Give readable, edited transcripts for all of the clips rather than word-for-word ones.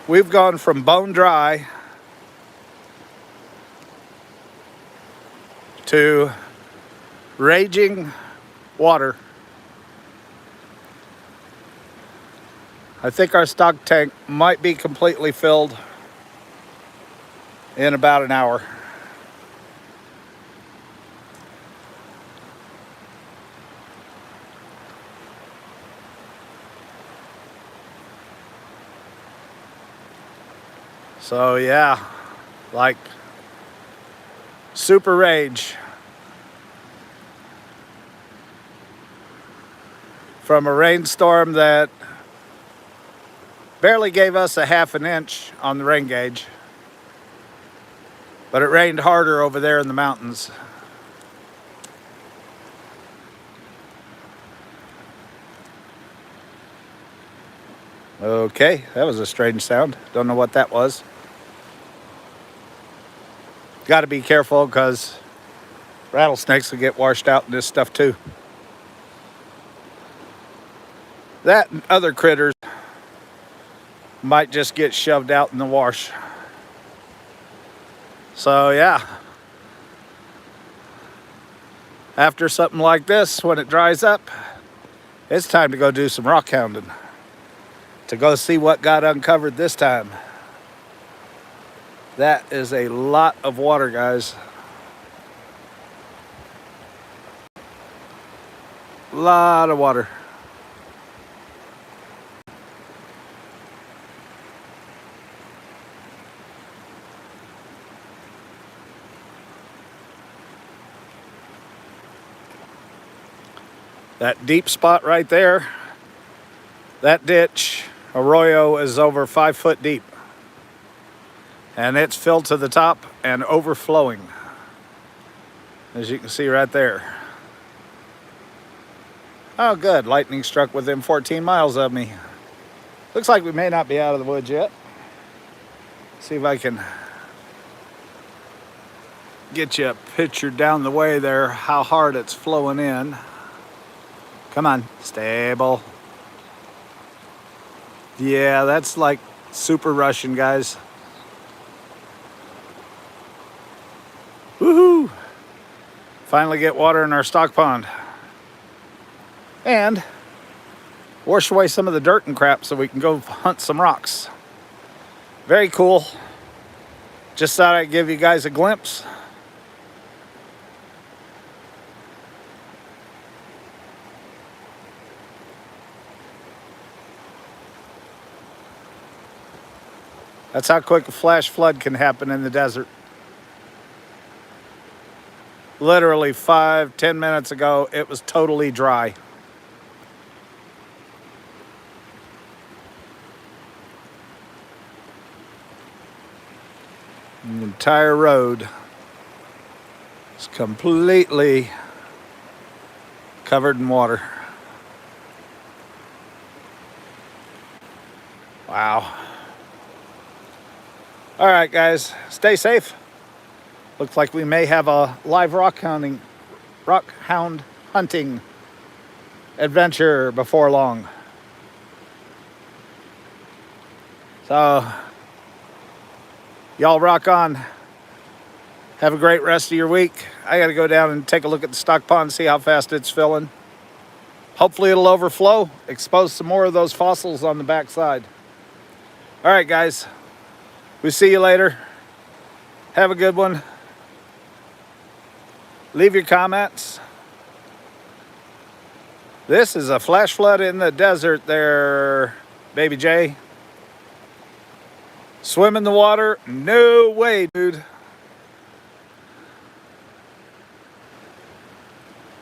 We've gone from bone dry to raging water. I think our stock tank might be completely filled in about an hour. So yeah, like super rage from a rainstorm that barely gave us a half an inch on the rain gauge, but it rained harder over there in the mountains. Okay, that was a strange sound. Don't know what that was. Got to be careful because rattlesnakes will get washed out in this stuff too. That and other critters might just get shoved out in the wash. So yeah, after something like this, when it dries up, it's time to go do some rock hounding, to go see what got uncovered this time. That is a lot of water, guys. Lot of water. That deep spot right there, that ditch, arroyo, is over 5 foot deep. And it's filled to the top and overflowing, as you can see right there. Oh good, lightning struck within 14 miles of me. Looks like we may not be out of the woods yet. See if I can get you a picture down the way there, how hard it's flowing in. Come on, stable. Yeah, that's like super rushing, guys. Woohoo! Finally get water in our stock pond. And wash away some of the dirt and crap so we can go hunt some rocks. Very cool. Just thought I'd give you guys a glimpse. That's how quick a flash flood can happen in the desert. Literally 5-10 minutes ago, it was totally dry. The entire road is completely covered in water. Wow. All right, guys, stay safe. Looks like we may have a live rock hound hunting adventure before long. So, y'all rock on. Have a great rest of your week. I got to go down and take a look at the stock pond, see how fast it's filling. Hopefully it'll overflow, expose some more of those fossils on the backside. All right, guys. We'll see you later. Have a good one. Leave your comments. This is a flash flood in the desert there, Baby J. Swim in the water? No way, dude.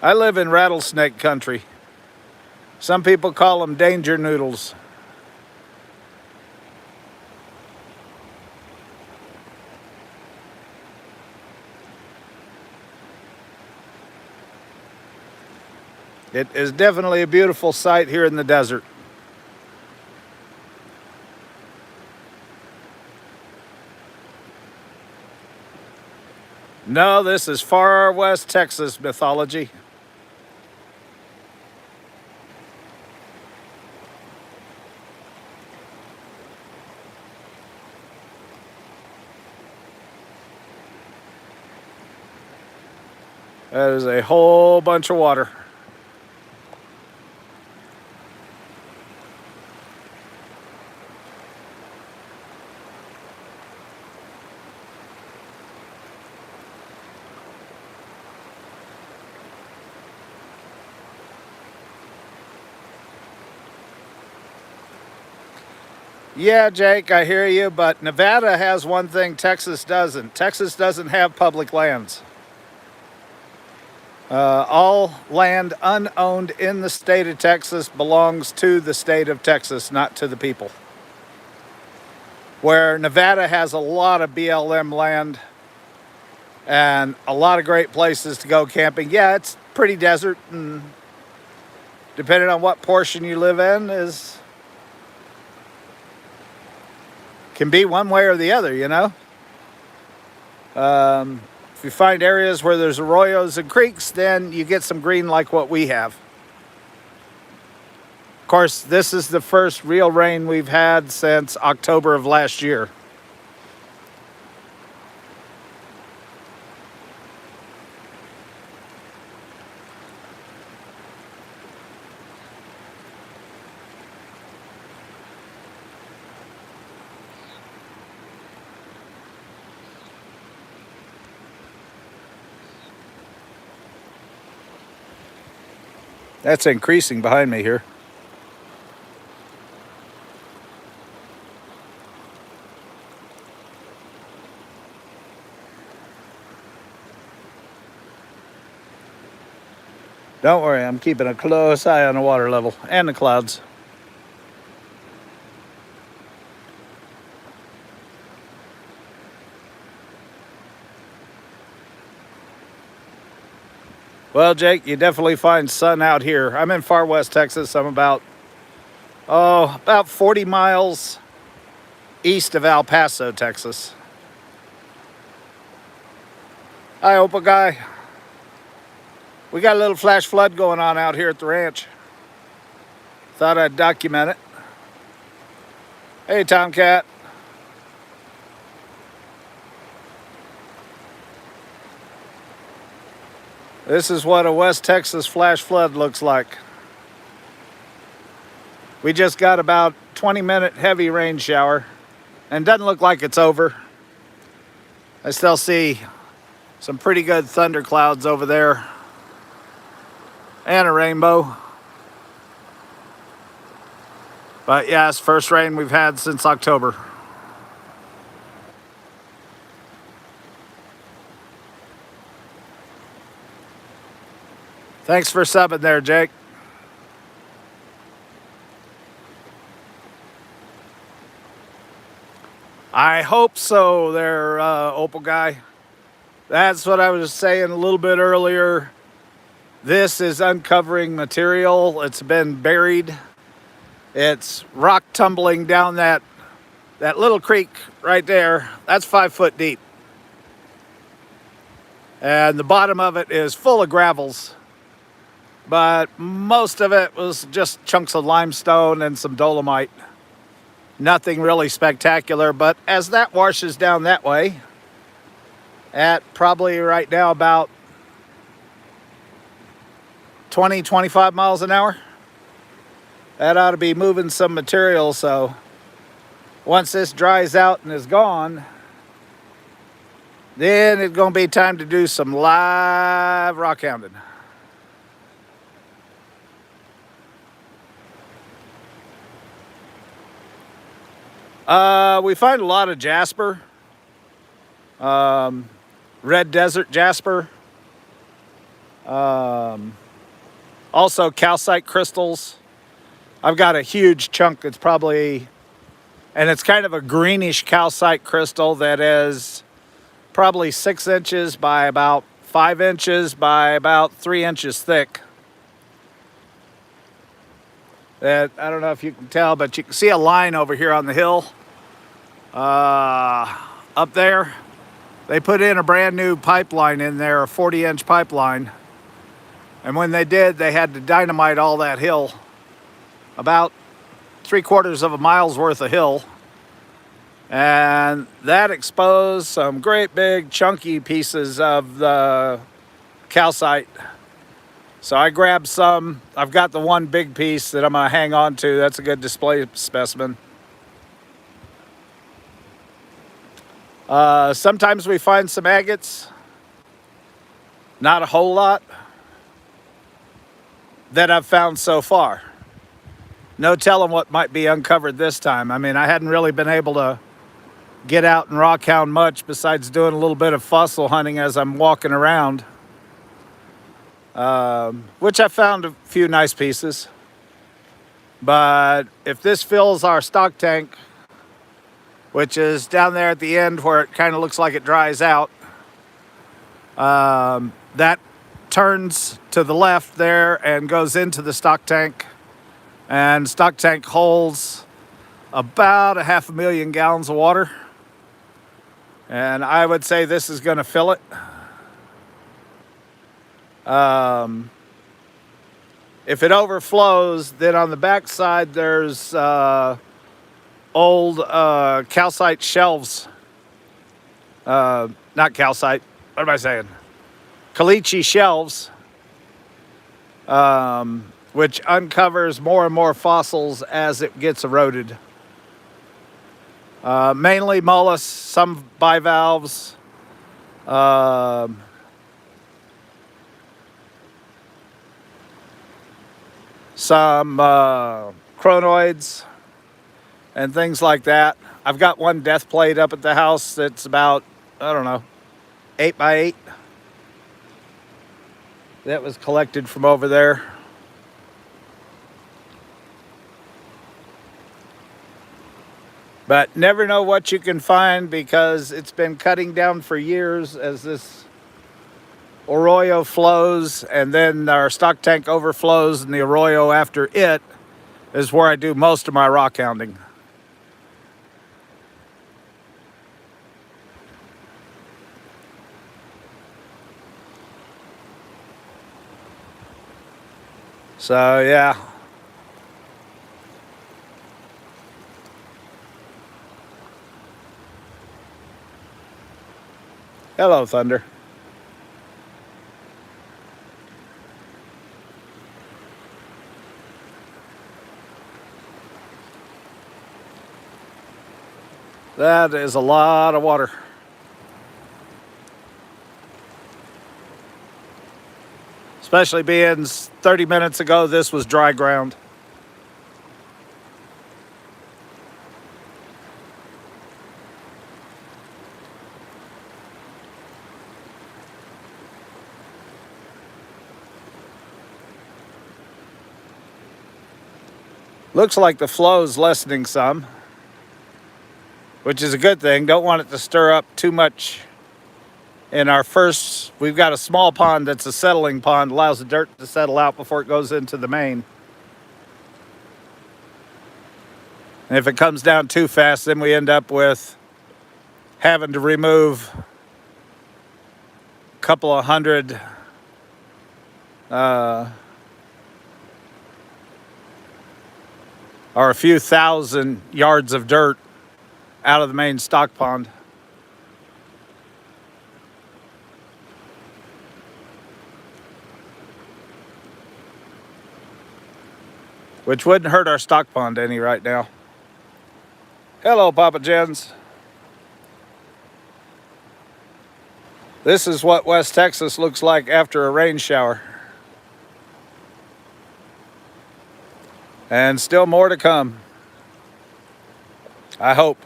I live in rattlesnake country. Some people call them danger noodles. It is definitely a beautiful sight here in the desert. No, this is far west Texas mythology. That is a whole bunch of water. Yeah, Jake, I hear you, but Nevada has one thing Texas doesn't. Texas doesn't have public lands. All land unowned in the state of Texas belongs to the state of Texas, not to the people. Where Nevada has a lot of BLM land and a lot of great places to go camping. Yeah, it's pretty desert, and depending on what portion you live in, can be one way or the other, you know. If you find areas where there's arroyos and creeks, then you get some green like what we have. Of course, this is the first real rain we've had since October of last year. That's increasing behind me here. Don't worry, I'm keeping a close eye on the water level and the clouds. Well, Jake, you definitely find sun out here. I'm in far west Texas. I'm about 40 miles east of El Paso, Texas. Hi, Opal guy. We got a little flash flood going on out here at the ranch. Thought I'd document it. Hey, Tomcat. This is what a West Texas flash flood looks like. We just got about 20-minute heavy rain shower, and doesn't look like it's over. I still see some pretty good thunderclouds over there, and a rainbow. But yeah, it's first rain we've had since October. Thanks for subbing there, Jake. I hope so there, Opal guy. That's what I was saying a little bit earlier. This is uncovering material. It's been buried. It's rock tumbling down that little creek right there. That's 5 foot deep. And the bottom of it is full of gravels. But most of it was just chunks of limestone and some dolomite. Nothing really spectacular, but as that washes down that way, at probably right now about 20, 25 miles an hour, that ought to be moving some material. So once this dries out and is gone, then it's going to be time to do some live rock hounding. We find a lot of jasper, red desert jasper, also calcite crystals. I've got a huge chunk. It's probably, and it's kind of a greenish calcite crystal that is probably 6 inches by about 5 inches by about 3 inches thick. That, I don't know if you can tell, but you can see a line over here on the hill. Up there, they put in a brand new pipeline in there, a 40-inch pipeline. And when they did, they had to dynamite all that hill, about 3/4 of a mile's worth of hill. And that exposed some great big chunky pieces of the calcite. So I grabbed some. I've got the one big piece that I'm going to hang on to. That's a good display specimen. Sometimes we find some agates. Not a whole lot that I've found so far. No telling what might be uncovered this time. I mean, I hadn't really been able to get out and rock hound much besides doing a little bit of fossil hunting as I'm walking around, which I found a few nice pieces. But if this fills our stock tank, which is down there at the end where it kind of looks like it dries out, that turns to the left there and goes into the stock tank. And stock tank holds about 500,000 gallons of water. And I would say this is going to fill it. If it overflows, then on the back side there's old calcite shelves. Not calcite. What am I saying? Caliche shelves. Which uncovers more and more fossils as it gets eroded. Mainly mollusks, some bivalves, some chronoids, and things like that. I've got one death plate up at the house that's about, I don't know, 8 by 8. That was collected from over there. But never know what you can find because it's been cutting down for years as this arroyo flows, and then our stock tank overflows, and the arroyo after it is where I do most of my rock hounding. So yeah. Hello, Thunder. That is a lot of water. Especially being 30 minutes ago, this was dry ground. Looks like the flow is lessening some, which is a good thing. Don't want it to stir up too much. In our first, we've got a small pond that's a settling pond, allows the dirt to settle out before it goes into the main. And if it comes down too fast, then we end up with having to remove a couple of hundred or a few thousand yards of dirt out of the main stock pond. Which wouldn't hurt our stock pond any right now. Hello, Papa Jens. This is what West Texas looks like after a rain shower. And still more to come. I hope.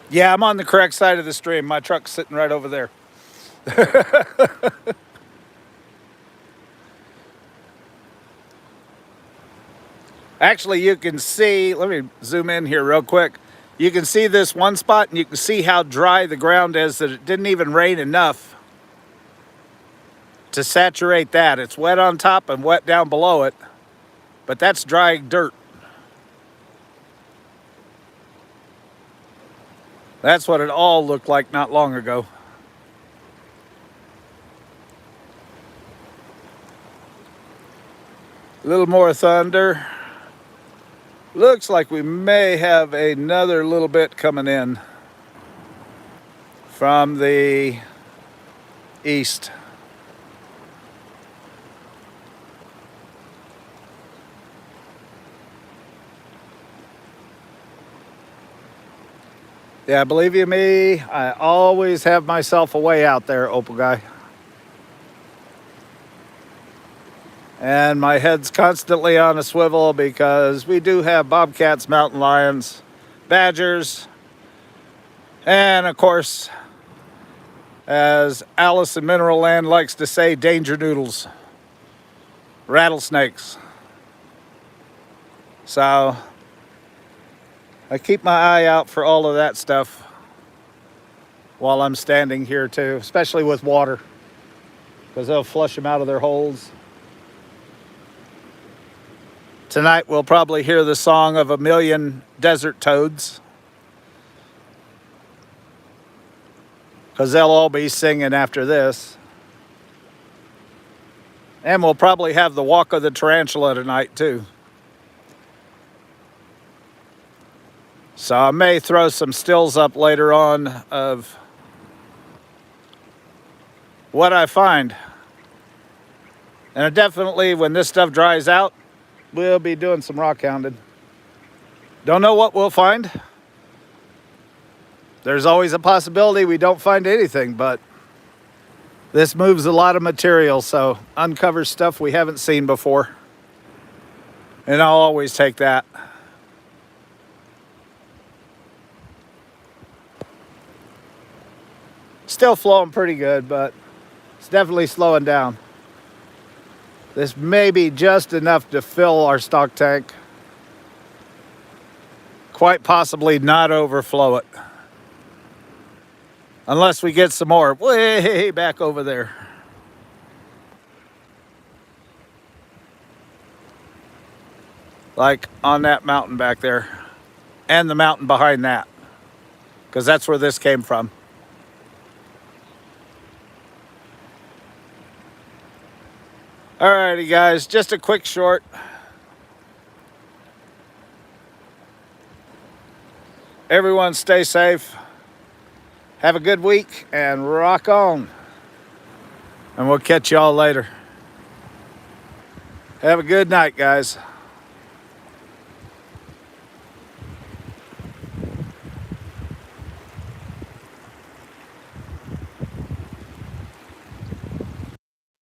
Yeah, I'm on the correct side of the stream. My truck's sitting right over there. Actually, you can see, let me zoom in here real quick. You can see this one spot, and you can see how dry the ground is, that it didn't even rain enough to saturate that. It's wet on top and wet down below it, but that's dry dirt. That's what it all looked like not long ago. A little more thunder. Looks like we may have another little bit coming in. from the east. Yeah, believe you me, I always have myself a way out there, Opal Guy. And my head's constantly on a swivel because we do have bobcats, mountain lions, badgers, and of course, as Alice in Mineral Land likes to say, danger noodles, rattlesnakes. So I keep my eye out for all of that stuff while I'm standing here too, especially with water, because they'll flush them out of their holes. Tonight we'll probably hear the song of a million desert toads, because they'll all be singing after this. And we'll probably have the walk of the tarantula tonight too. So I may throw some stills up later on of what I find. And definitely when this stuff dries out, we'll be doing some rock hounding. Don't know what we'll find. There's always a possibility we don't find anything, but this moves a lot of material, so uncovers stuff we haven't seen before. And I'll always take that. Still flowing pretty good, but it's definitely slowing down. This may be just enough to fill our stock tank. Quite possibly not overflow it. Unless we get some more way back over there. Like on that mountain back there. And the mountain behind that. Because that's where this came from. Alrighty guys, just a quick short. Everyone stay safe. Have a good week and rock on. And we'll catch y'all later. Have a good night, guys.